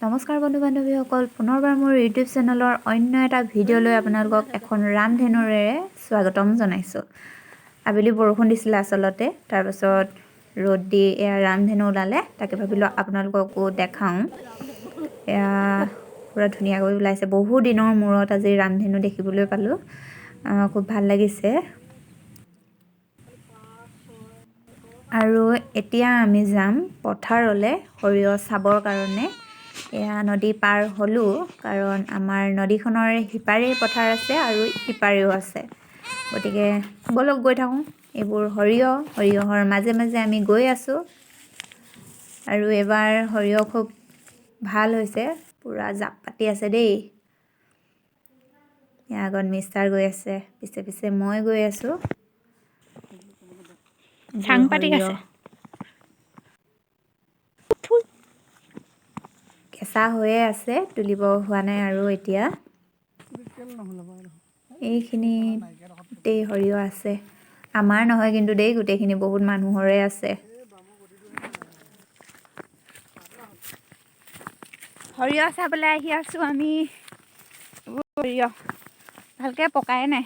নমস্কাৰ বন্ধু বান্ধৱীসকল, পুনৰবাৰ মোৰ ইউটিউব চেনেলৰ অন্য এটা ভিডিঅ' লৈ আপোনালোকক এখন ৰামধেনুৰে স্বাগতম জনাইছোঁ। আবেলি বৰষুণ দিছিলে আচলতে, তাৰপাছত ৰ'দ দি এয়া ৰামধেনু ওলালে, তাকে ভাবিলোঁ আপোনালোককো দেখাওঁ। এয়া পুৰা ধুনীয়াকৈ ওলাইছে, বহু দিনৰ মূৰত আজি ৰামধেনু দেখিবলৈ পালোঁ, খুব ভাল লাগিছে। আৰু এতিয়া আমি যাম পথাৰলৈ সৰিয়হ চাবৰ কাৰণে। এয়া নদী পাৰ হ'লোঁ, কাৰণ আমাৰ নদীখনৰ সিপাৰেই পথাৰ আছে আৰু সিপাৰেও আছে, গতিকে ব'লক গৈ থাকোঁ। এইবোৰ সৰিয়হৰ মাজে মাজে আমি গৈ আছোঁ। আৰু এইবাৰ সৰিয়হ খুব ভাল হৈছে, পূৰা জাপ পাতি আছে দেই। ইয়াৰ আগত মিষ্টাৰ গৈ আছে, পিছে পিছে মই গৈ আছোঁ। সাংপাতিক আছে। কেঁচা হৈয়ে আছে, তুলিব হোৱা নাই আৰু এতিয়া। এইখিনি গোটেই সৰিয়হ আছে, আমাৰ নহয় কিন্তু দেই, গোটেইখিনি বহুত মানুহৰে আছে। সৰিয়হ চাবলৈ আহি আছোঁ আমি। সৰিয়হ ভালকৈ পকাই নাই,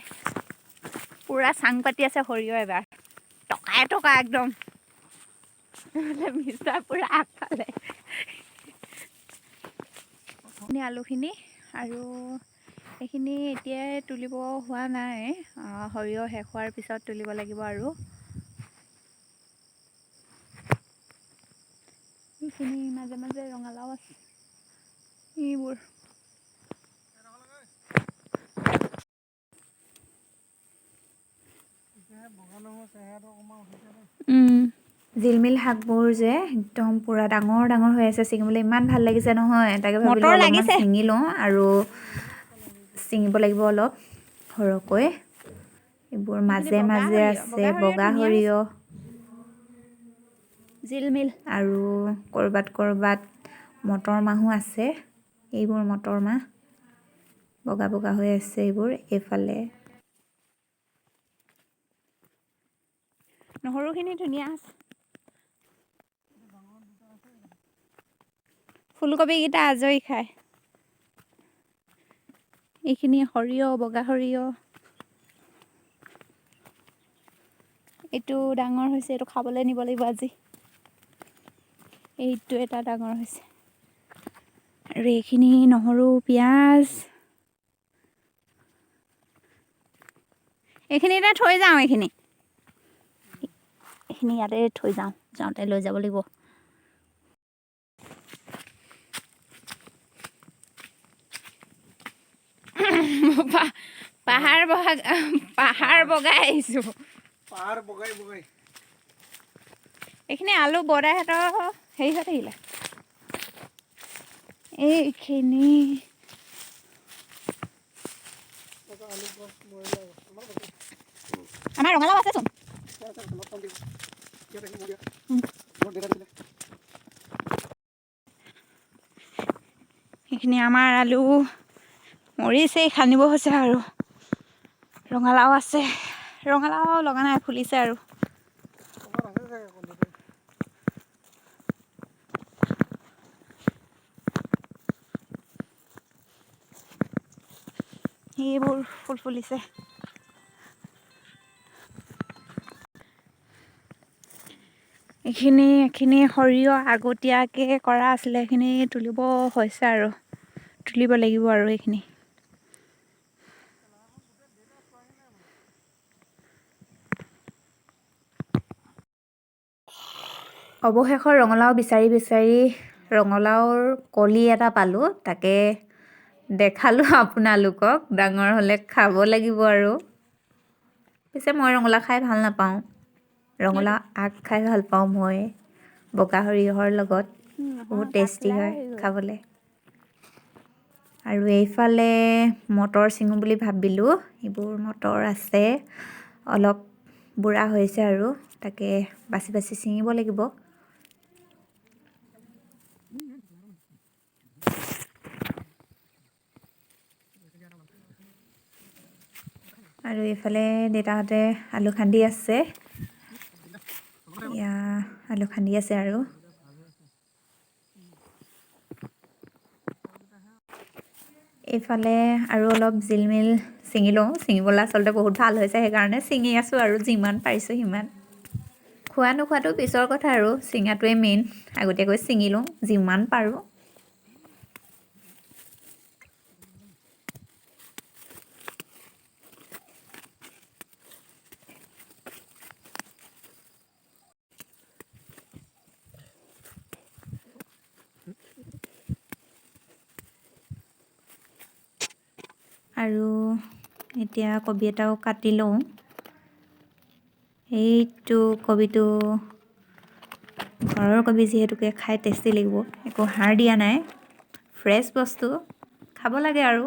পূৰা চাং পাতি আছে সৰিয়হ এবাৰ, টকা একদম। মিষ্টাৰ পূৰা আগফালে। আলুখিনি আৰু এইখিনি এতিয়াই তুলিব হোৱা নাই, সৰিয়হ শেষ হোৱাৰ পিছত তুলিব লাগিব। আৰু এইখিনি মাজে মাজে ৰঙালাও আছে, এইবোৰ জিলমিল শাকবোৰ যে একদম পূৰা ডাঙৰ ডাঙৰ হৈ আছে, ছিঙিবলৈ ইমান ভাল লাগিছে নহয়। তাকে ভাবিলোঁ মটৰ অলপমান লাগিছে। ছিঙি লওঁ, আৰু ছিঙিব লাগিব অলপ সৰহকৈ। এইবোৰ এইখিনি মাজে বগা মাজে সৰিয়হ, আছে বগা ধুনীয়া হৈছে। সৰিয়হ, জিলমিল আৰু ক'ৰবাত মটৰ মাহো আছে। এইবোৰ মটৰ মাহ বগা বগা হৈ আছে, এইবোৰ এইফালে। নহৰুখিনি ধুনীয়া আছে। ফুলকবিকেইটা আজৰি খায়। এইখিনি সৰিয়হ, বগা সৰিয়হ। এইটো ডাঙৰ হৈছে, এইটো খাবলৈ নিব লাগিব আজি। এইটো এটা ডাঙৰ হৈছে, আৰু এইখিনি নহৰু, পিঁয়াজ। এইখিনিতে থৈ যাওঁ, এইখিনি ইয়াতে থৈ যাওঁ, যাওঁতে লৈ যাব লাগিব। পাহাৰ বগাই আহিছোঁ। এইখিনি আলু বৰ্তাহঁতৰ হেৰি হৈ থাকিলে। এইখিনি আমাৰ ৰঙালাও আছেচোন। সেইখিনি আমাৰ আলু মৰিছেই, খান্দিব হৈছে। আৰু ৰঙালাও আছে, ৰঙালাও লগা নাই, ফুলিছে। আৰু সেইবোৰ ফুল ফুলিছে। এইখিনি সৰিয়হ আগতীয়াকৈ কৰা আছিলে, এইখিনি তুলিব হৈছে আৰু তুলিব লাগিব। আৰু এইখিনি অৱশেষত ৰঙালাও বিচাৰি ৰঙালাওৰ কলি এটা পালোঁ, তাকে দেখালোঁ আপোনালোকক। ডাঙৰ হ'লে খাব লাগিব। আৰু পিছে মই ৰঙালাও খাই ভাল নাপাওঁ, ৰঙালাও আগ খাই ভাল পাওঁ মই, বগা সৰিয়হৰ লগত বহুত টেষ্টি হয় খাবলৈ। আৰু এইফালে মটৰ ছিঙো বুলি ভাবিলোঁ, এইবোৰ মটৰ আছে, অলপ বুঢ়া হৈছে, আৰু তাকে বাচি বাচি ছিঙিব লাগিব। আৰু এইফালে দেউতাহঁতে আলু খান্দি আছে, আলু খান্দি আছে। আৰু এইফালে আৰু অলপ জিলমিল ছিঙি লওঁ। ছিঙিবলৈ আচলতে বহুত ভাল হৈছে, সেইকাৰণে ছিঙি আছোঁ আৰু যিমান পাৰিছোঁ সিমান। খোৱা নোখোৱাটো পিছৰ কথা আৰু, ছিঙাটোৱে মেইন। আগতীয়াকৈ ছিঙি লওঁ যিমান পাৰোঁ। আৰু এতিয়া কবি এটাও কাটি লওঁ। এইটো কবিটো ঘৰৰ কবি যিহেতুকে খাই টেষ্টি লাগিব, একো সাৰ দিয়া নাই, ফ্ৰেছ বস্তু, খাব লাগে আৰু।